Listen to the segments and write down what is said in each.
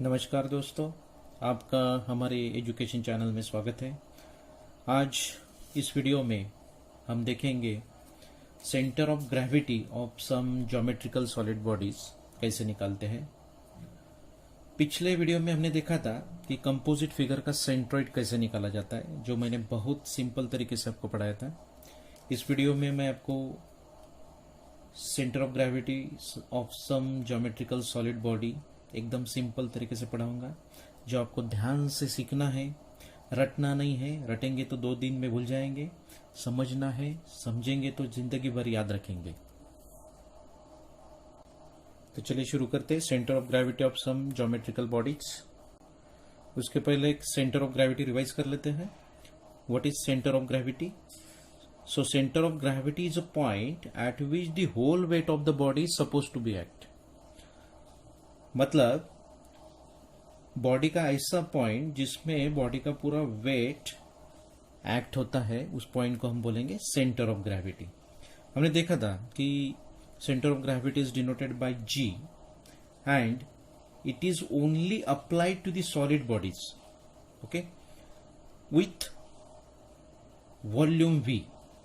नमस्कार दोस्तों, आपका हमारे एजुकेशन चैनल में स्वागत है। आज इस वीडियो में हम देखेंगे centre of gravity of some geometrical solid bodies कैसे निकालते हैं। पिछले वीडियो में हमने देखा था कि कंपोजिट फिगर का सेंट्रोइड कैसे निकाला जाता है, जो मैंने बहुत सिंपल तरीके से आपको पढ़ाया था। इस वीडियो में मैं आपको centre of gravity of some geometrical solid body एकदम सिंपल तरीके से पढ़ाऊंगा, जो आपको ध्यान से सीखना है, रटना नहीं है। रटेंगे तो 2 दिन में भूल जाएंगे, समझना है, समझेंगे तो जिंदगी भर याद रखेंगे। तो चलिए शुरू करते हैं। Centre of gravity of some geometrical bodies. उसके पहले एक सेंटर ऑफ ग्रेविटी रिवाइज कर लेते हैं। What is centre of gravity? So center of gravity is a point at which the whole weight of the body is supposed to be act. मतलब body का ऐसा point जिसमें body का पूरा weight act होता है, उस पॉइंट को हम बोलेंगे सेंटर ऑफ ग्रेविटी। हमने देखा था कि centre of gravity is denoted by G and it is only applied to the solid bodies, okay, with volume V।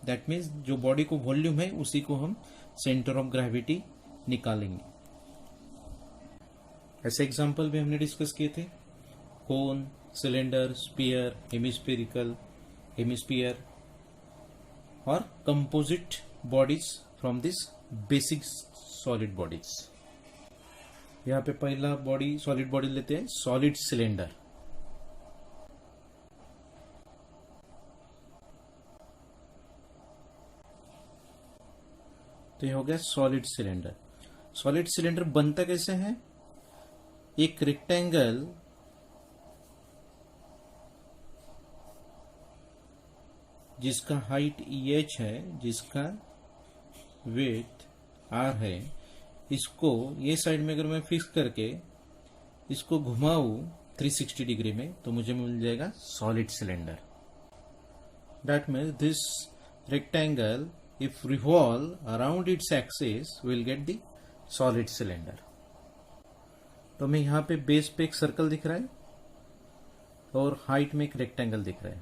That means जो बॉडी को वॉल्यूम है उसी को हम सेंटर ऑफ ग्रेविटी निकालेंगे। ऐसे एग्जांपल भी हमने डिस्कस किए थे, कोन, सिलेंडर, स्पीयर, हेमिस्फीयर और composite bodies from this basic solid bodies. यहां पे पहला बॉडी सॉलिड बॉडी लेते हैं, सॉलिड सिलेंडर। तो ये हो गया सॉलिड सिलेंडर। सॉलिड सिलेंडर बनता कैसे है? एक रेक्टेंगल जिसका हाइट EH है, जिसका वेट R है, इसको ये साइड में अगर मैं फिक्स करके इसको घुमाऊं 360 डिग्री में तो मुझे मिल जाएगा solid cylinder. That means this rectangle if revolve around its axis will get the solid cylinder। तो हमें यहाँ पे बेस पे एक सर्कल दिख रहा है और हाइट में एक रेक्टेंगल दिख रहा है।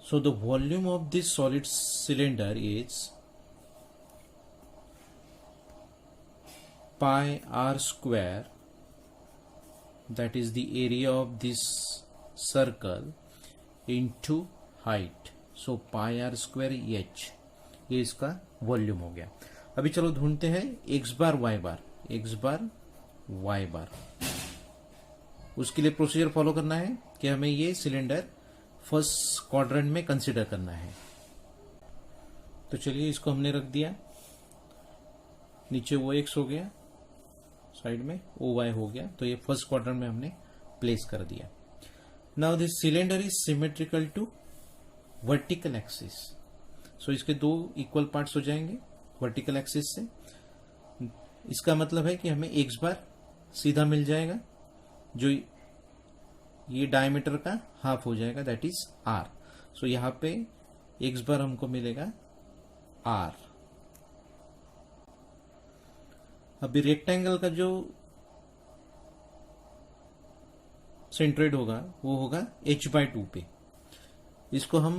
So the volume of this solid cylinder is pi R square, that is the area of this circle, into height। So pi R square H, ये इसका वॉल्यूम हो गया। अभी चलो ढूंढते हैं x बार y बार, x बार y बार। उसके लिए प्रोसीजर फॉलो करना है कि हमें ये सिलेंडर फर्स्ट क्वाड्रेंट में कंसीडर करना है। तो चलिए इसको हमने रख दिया, नीचे वो x हो गया, साइड में OY हो गया, तो ये फर्स्ट क्वाड्रेंट में हमने प्लेस कर दिया। Now this cylinder is symmetrical to vertical axis. So इसके 2 इक्वल पार्ट्स हो जाएंगे वर्टिकल एक्सिस से। इसका मतलब है कि हमें x बार सीधा मिल जाएगा, जो ये डायमीटर का हाफ हो जाएगा, दैट इज R। सो यहां पे x बार हमको मिलेगा R। अभी रेक्टेंगल का जो सेंट्रोइड होगा वो होगा h/2 पे। इसको हम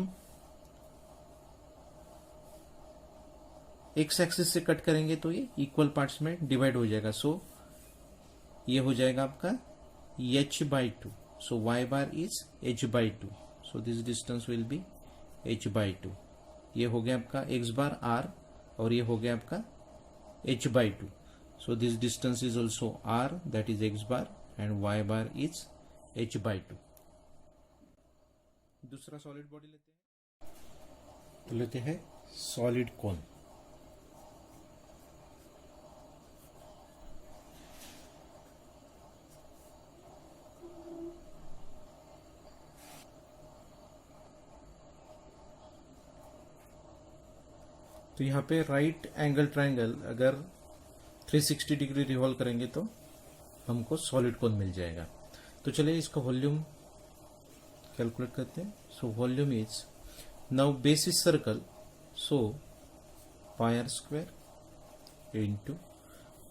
एक्स एक्सिस से कट करेंगे तो ये इक्वल पार्ट्स में डिवाइड हो जाएगा। सो ये हो जाएगा आपका h/2। So y bar is h/2। So this distance will be h/2। ये हो गया आपका x बार R और ये हो गया आपका h/2। So this distance is also R, that is x bar, and y bar is h/2। दूसरा सॉलिड बॉडी लेते हैं, तो लेते हैं सॉलिड कोन। तो यहां पे राइट एंगल ट्रायंगल अगर 360 डिग्री रिवॉल्व करेंगे तो हमको सॉलिड कोन मिल जाएगा। तो चलिए इसका वॉल्यूम कैलकुलेट करते हैं। So volume is, now base is circle, so pi R square into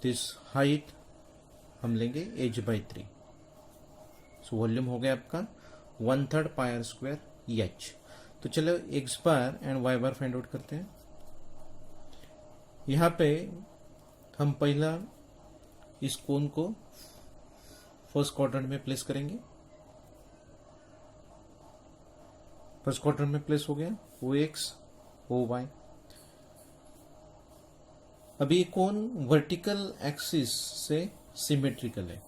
this height हम लेंगे h/3। सो वॉल्यूम हो गया आपका 1/3 पाई आर स्क्वायर h। तो चलो x bar and y bar find out करते हैं। यहां पे हम पहला इस कोन को फर्स्ट क्वाड्रेंट में प्लेस करेंगे। फर्स्ट क्वाड्रेंट में प्लेस हो गया OX OY। अभी ये कोन वर्टिकल एक्सिस से सिमेट्रिकल है।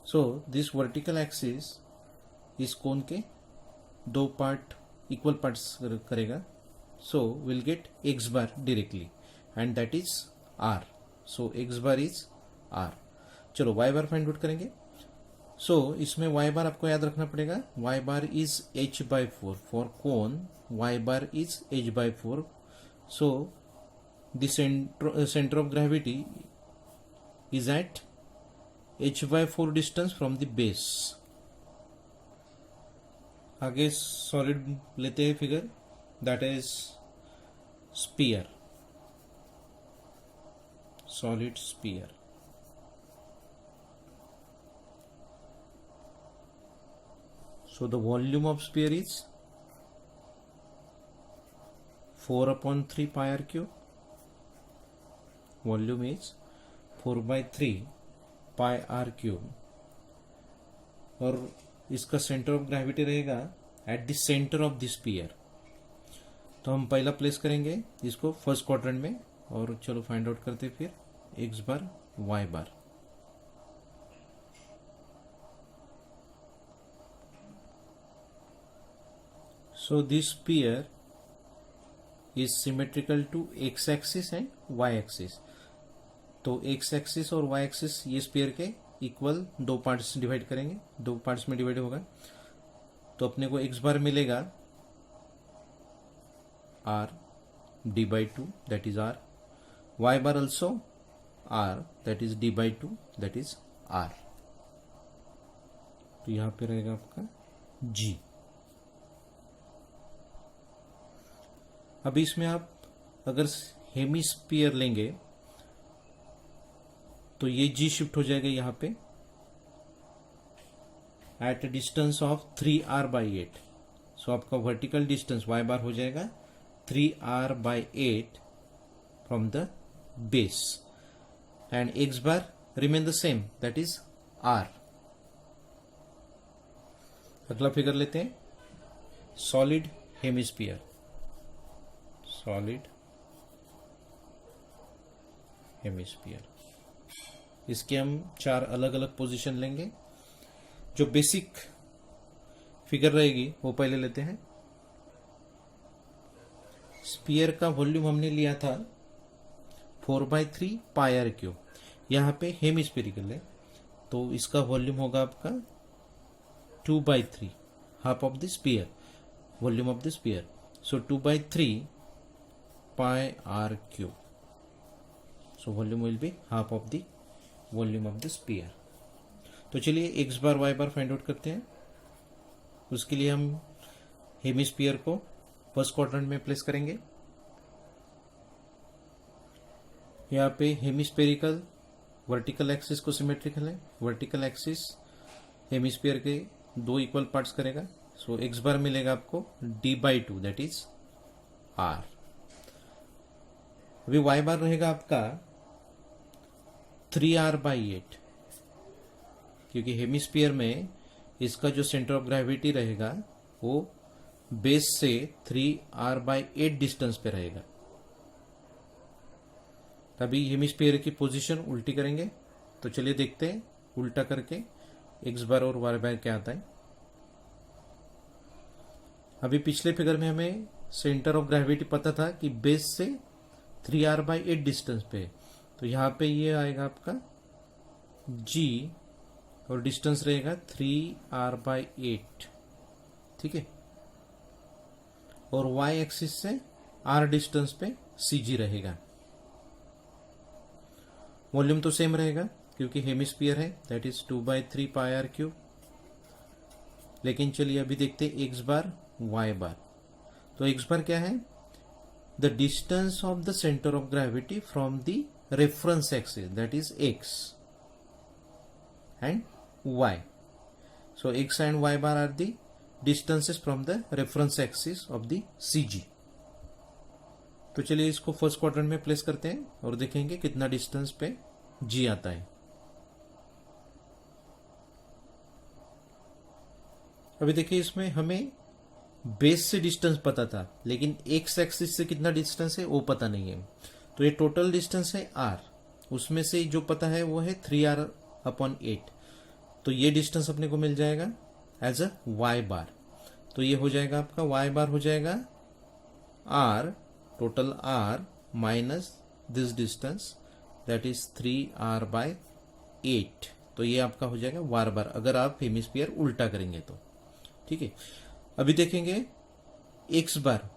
सो दिस वर्टिकल एक्सिस इस कोन के दो पार्ट इक्वल पार्ट्स करेगा। So will get x bar directly and that is r। So x bar is r। चलो y बार फाइंड आउट करेंगे। सो इसमें y बार आपको याद रखना पड़ेगा, y bar is h/4 for cone y bar is h/4। So the center of gravity is at h/4 distance from the base। आगे solid लेते हैं figure, that is sphere, solid sphere. So the volume of sphere is 4/3 pi r cube। Volume is 4/3 pi r cube. और इसका centre of gravity रहेगा at the centre of the sphere. तो हम पहला place करेंगे इसको फर्स्ट क्वाड्रेंट में, और चलो फाइंड आउट करते फिर x bar y bar. So this sphere is symmetrical to x axis and y axis. तो x एक्सिस और y एक्सिस ये स्फीयर के इक्वल दो पार्ट्स डिवाइड करेंगे, दो पार्ट्स में डिवाइड होगा। तो अपने को x बार मिलेगा r d/2 that is r, y bar also r that is d/2 that is r। तो यहां पे रहेगा आपका g। अभी इसमें आप अगर हेमिस्फीयर लेंगे तो ये g शिफ्ट हो जाएगा यहां पे at a distance of 3r/8। सो आपका वर्टिकल डिस्टेंस y बार हो जाएगा 3r/8 from the base and x bar remain the same that is r। अगला फिगर लेते हैं, सॉलिड हेमिस्फीयर, सॉलिड हेमिस्फीयर। इसके हम 4 अलग अलग पोजीशन लेंगे। जो बेसिक फिगर रहेगी वो पहले लेते हैं। स्फीयर का वॉल्यूम हमने लिया था 4/3 पाई आर क्यूब। यहां पे हेमिस्फेरिकल है तो इसका वॉल्यूम होगा आपका 2/3, half of the sphere, volume of the sphere. So 2/3 pi r cube. So volume will be half of the volume of the sphere. तो चलिए x bar y bar find out करते हैं। उसके लिए हम हेमिस्फीयर को फर्स्ट क्वाड्रेंट में place करेंगे। यहाँ पे हेमिस्फेरिकल वर्टिकल एक्सिस को सिमेट्रिकल है, वर्टिकल एक्सिस हेमिस्फीयर के दो इक्वल पार्ट्स करेगा। सो x बार मिलेगा आपको d/2 दैट इज r। अभी y बार रहेगा आपका 3r/8, क्योंकि हेमिस्फीयर में इसका जो सेंटर ऑफ ग्रेविटी रहेगा वो बेस से 3r/8 डिस्टेंस पे रहेगा। तभी हेमिस्फीयर की पोजीशन उल्टी करेंगे। तो चलिए देखते हैं उल्टा करके x बार और y बार क्या आता है। अभी पिछले फिगर में हमें सेंटर ऑफ ग्रेविटी पता था कि बेस से 3r/8 डिस्टेंस पे है। तो यहां पे ये आएगा आपका g और डिस्टेंस रहेगा 3r/8, ठीक है। और y एक्सिस से r डिस्टेंस पे cg रहेगा। वॉल्यूम तो सेम रहेगा क्योंकि हेमिस्फीयर है that is 2/3 pi r cube. लेकिन चलिए अभी देखते हैं x बार y बार। तो x बार क्या है, the distance of the centre of gravity from the reference axis that is x। and y. So x and y bar are the distances from the reference axis of the CG. तो चलिए इसको first quadrant में place करते हैं और देखेंगे कितना distance पे G आता है। अभी देखिए इसमें हमें बेस से डिस्टेंस पता था, लेकिन एक्स एक्सिस से कितना डिस्टेंस है वो पता नहीं है। तो ये टोटल डिस्टेंस है r, उसमें से जो पता है वो है 3r/8। तो ये डिस्टेंस अपने को मिल जाएगा एज अ y बार। तो ये हो जाएगा आपका y बार हो जाएगा r, total r minus this distance that is 3r/8। तो ये आपका हो जाएगा y बार अगर आप हेमिस्फीयर उल्टा करेंगे तो। ठीक है, अभी देखेंगे x bar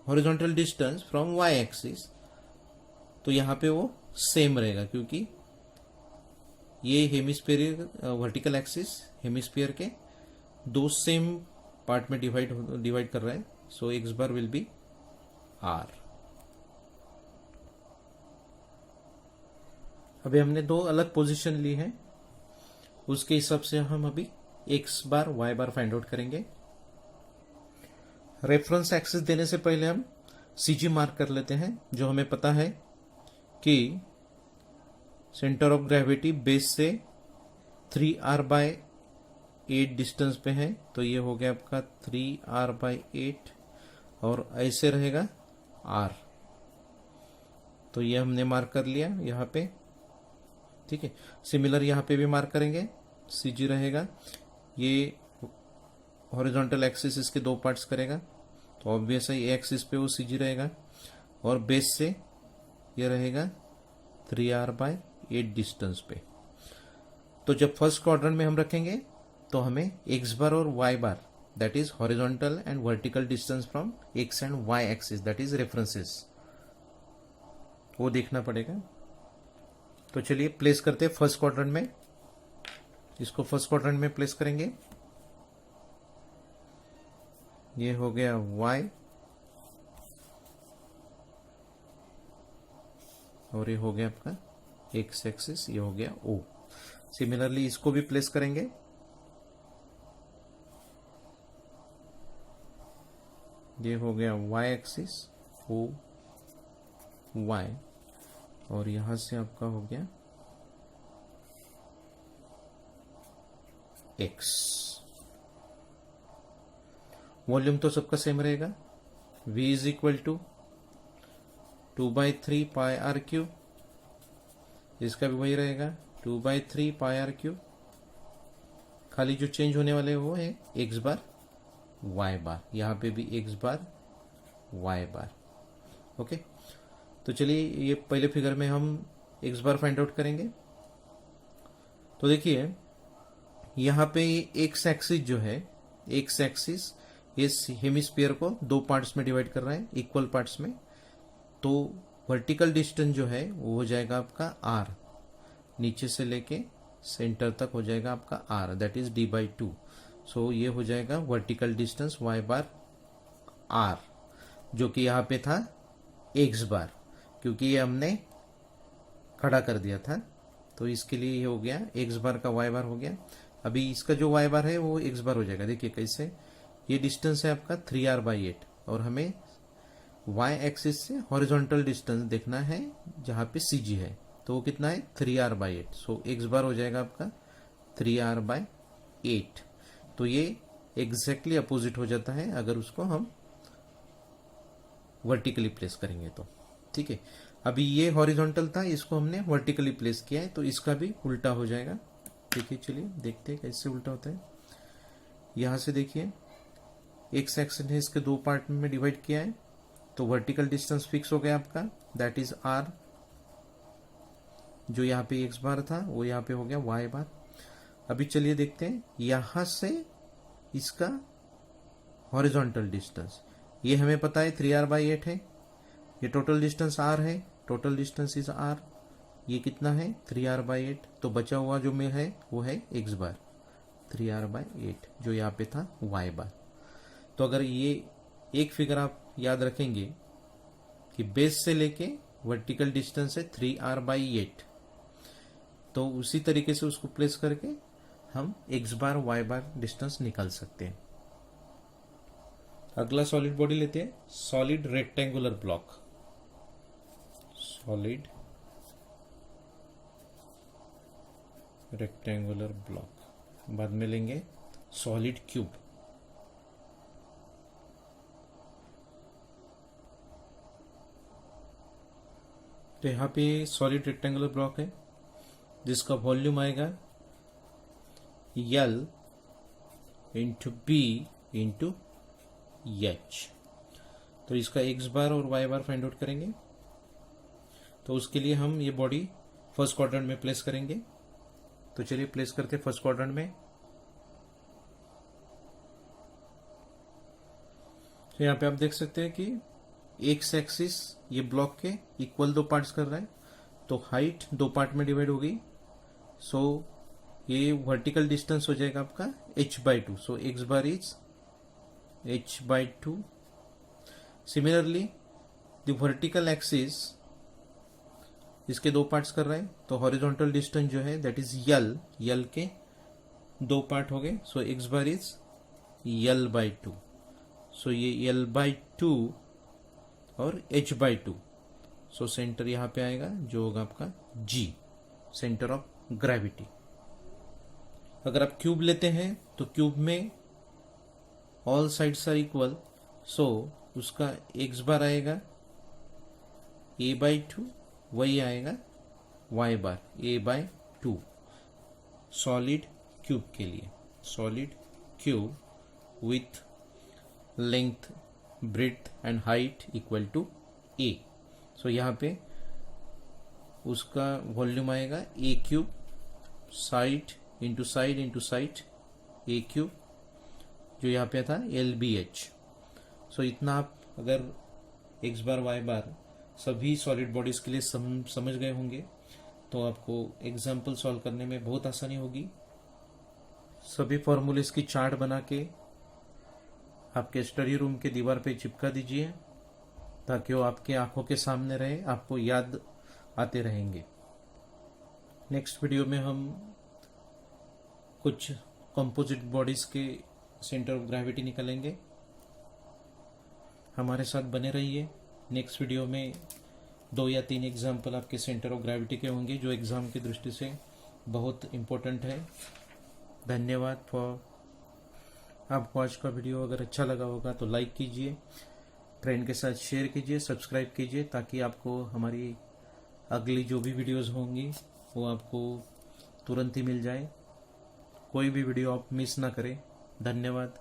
horizontal distance from y axis. तो यहां पे वो सेम रहेगा क्योंकि ये हेमिस्फीयर वर्टिकल एक्सिस हेमिस्फीयर के दो सेम पार्ट में डिवाइड कर रहा है। सो x bar will be r। अभी हमने दो अलग पोजीशन ली है, उसके हिसाब से हम अभी x bar y bar find out करेंगे। रेफरेंस एक्सिस देने से पहले हम CG मार्क कर लेते हैं। जो हमें पता है कि सेंटर ऑफ ग्रेविटी बेस से 3r/8 डिस्टेंस पे है। तो ये हो गया आपका 3r/8 और ऐसे रहेगा r। तो ये हमने मार्क कर लिया यहाँ पे। ठीक है, सिमिलर यहाँ पे भी मार्क करेंगे, CG रहेगा। ये हॉरिजॉन्टल एक्सिस इसके दो पार्ट्स करेगा, तो ऑब्वियस है ये एक्सिस पे वो CG रहेगा और बेस से ये रहेगा 3r/8 डिस्टेंस पे। तो जब फर्स्ट क्वाड्रेंट में हम रखेंगे तो हमें x बार और y bar that is horizontal and vertical distance from x and y axis that is references, वो देखना पड़ेगा। तो चलिए प्लेस करते हैं फर्स्ट क्वाड्रेंट में। इसको फर्स्ट क्वाड्रेंट में प्लेस करेंगे। ये हो गया y और ये हो गया आपका x एक्सिस, ये हो गया O। सिमिलरली इसको भी प्लेस करेंगे। ये हो गया y एक्सिस O y और यहां से आपका हो गया x। वॉल्यूम तो सबका सेम रहेगा, v is equal to 2/3 pi r cube. इसका भी वही रहेगा 2/3 पाई r क्यूब। खाली जो चेंज होने वाले वो है x बार y बार, यहाँ पे भी x बार y बार। ओके, तो चलिए ये पहले फिगर में हम x बार फाइंड आउट करेंगे। तो देखिए यहाँ पे x एक्सिस जो है, x एक्सिस इस हेमिस्फीयर को दो पार्ट्स में डिवाइड कर रहा है, इक्वल पार्ट्स में। तो वर्टिकल डिस्टेंस जो है वो हो जाएगा आपका r, नीचे से लेके सेंटर तक हो जाएगा आपका r दैट इज d/2। सो ये हो जाएगा वर्टिकल डिस्टेंस y बार r, जो कि यहाँ पे था x बार क्योंकि ये हमने खड़ा कर दिया था। तो इसके लिए ये हो गया x बार का y बार हो गया। अभी इसका जो y बार है वो x बार हो जाएगा। देखिए कैसे, ये डिस्टेंस है आपका 3r/8 और हमें y एक्सिस से हॉरिजॉन्टल डिस्टेंस देखना है जहां पे CG है। तो वो कितना है 3r/8। सो x बार हो जाएगा आपका 3r/8। तो ये एग्जैक्टली अपोजिट हो जाता है अगर उसको हम वर्टिकली प्लेस करेंगे तो। ठीक है, अभी ये हॉरिजॉन्टल था, इसको हमने वर्टिकली प्लेस किया है तो इसका भी उल्टा हो जाएगा। देखिए चलिए देखते हैं कैसे उल्टा होता है। यहां से देखिए x एक्सिस है, इसके दो पार्ट में डिवाइड किया है। तो वर्टिकल डिस्टेंस फिक्स हो गया आपका दैट इज r। जो यहाँ पे x बार था वो यहाँ पे हो गया y बार। अभी चलिए देखते हैं यहां से इसका हॉरिजॉन्टल डिस्टेंस, ये हमें पता है 3r/8 है। ये टोटल डिस्टेंस r है, टोटल डिस्टेंस इज r। ये कितना है 3r/8। तो बचा हुआ जो में है वो है x बार 3r/8 जो यहाँ पे था y बार। तो अगर ये एक फिगर आप याद रखेंगे कि बेस से लेके वर्टिकल डिस्टेंस है 3r/8, तो उसी तरीके से उसको प्लेस करके हम x बार y बार डिस्टेंस निकाल सकते हैं। अगला सॉलिड बॉडी लेते हैं, solid rectangular block. Solid rectangular block, बाद में लेंगे सॉलिड क्यूब। तो यहाँ पे सॉलिड रेक्टेंगुलर ब्लॉक है जिसका वॉल्यूम आएगा L into B into H. तो इसका x बार और y बार फाइंड आउट करेंगे। तो उसके लिए हम ये बॉडी फर्स्ट क्वाड्रेंट में प्लेस करेंगे। तो चलिए प्लेस करते हैं फर्स्ट क्वाड्रेंट में। तो यहाँ पे आप देख सकते हैं कि एक्स एक्सिस ये ब्लॉक के इक्वल दो पार्ट्स कर रहा है, तो हाइट दो पार्ट में डिवाइड हो गई। सो ये वर्टिकल डिस्टेंस हो जाएगा आपका h/2। So x bar is h/2। Similarly the vertical axis इसके दो पार्ट्स कर रहा है, तो हॉरिजॉन्टल डिस्टेंस जो है दैट इज l के दो पार्ट हो गए। सो x बार इज l/2। सो ये l/2 और h/2। सो सेंटर यहां पे आएगा जो होगा आपका G, सेंटर ऑफ ग्रेविटी। अगर आप क्यूब लेते हैं तो क्यूब में ऑल साइड्स आर इक्वल, सो उसका x बार आएगा a/2, वही आएगा y बार a/2। सॉलिड क्यूब के लिए, solid cube with length breadth and height equal to a। So यहाँ पे उसका वॉल्यूम आएगा a³ side into side into side a³, जो यहाँ पे था LBH। सो इतना आप अगर x बार y बार सभी सॉलिड बॉडीज के लिए समझ गए होंगे तो आपको एग्जाम्पल सॉल्व करने में बहुत आसानी होगी। सभी फॉर्मूलेस की चार्ट बना के आपके स्टडी रूम के दीवार पे चिपका दीजिए ताकि वो आपके आंखों के सामने रहे, आपको याद आते रहेंगे। नेक्स्ट वीडियो में हम कुछ कंपोजिट बॉडीज के सेंटर ऑफ ग्रेविटी निकालेंगे। हमारे साथ बने रहिए। नेक्स्ट वीडियो में 2 या 3 एग्जाम्पल आपके सेंटर ऑफ ग्रेविटी के होंगे जो एग्जाम की दृष्टि से बहुत इम्पोर्टेंट है। धन्यवाद फॉर। आपको आज का वीडियो अगर अच्छा लगा होगा तो लाइक कीजिए, फ्रेंड के साथ शेयर कीजिए, सब्सक्राइब कीजिए ताकि आपको हमारी अगली जो भी वीडियोस होंगी वो आपको तुरंत ही मिल जाए। कोई भी वीडियो आप मिस ना करें। धन्यवाद।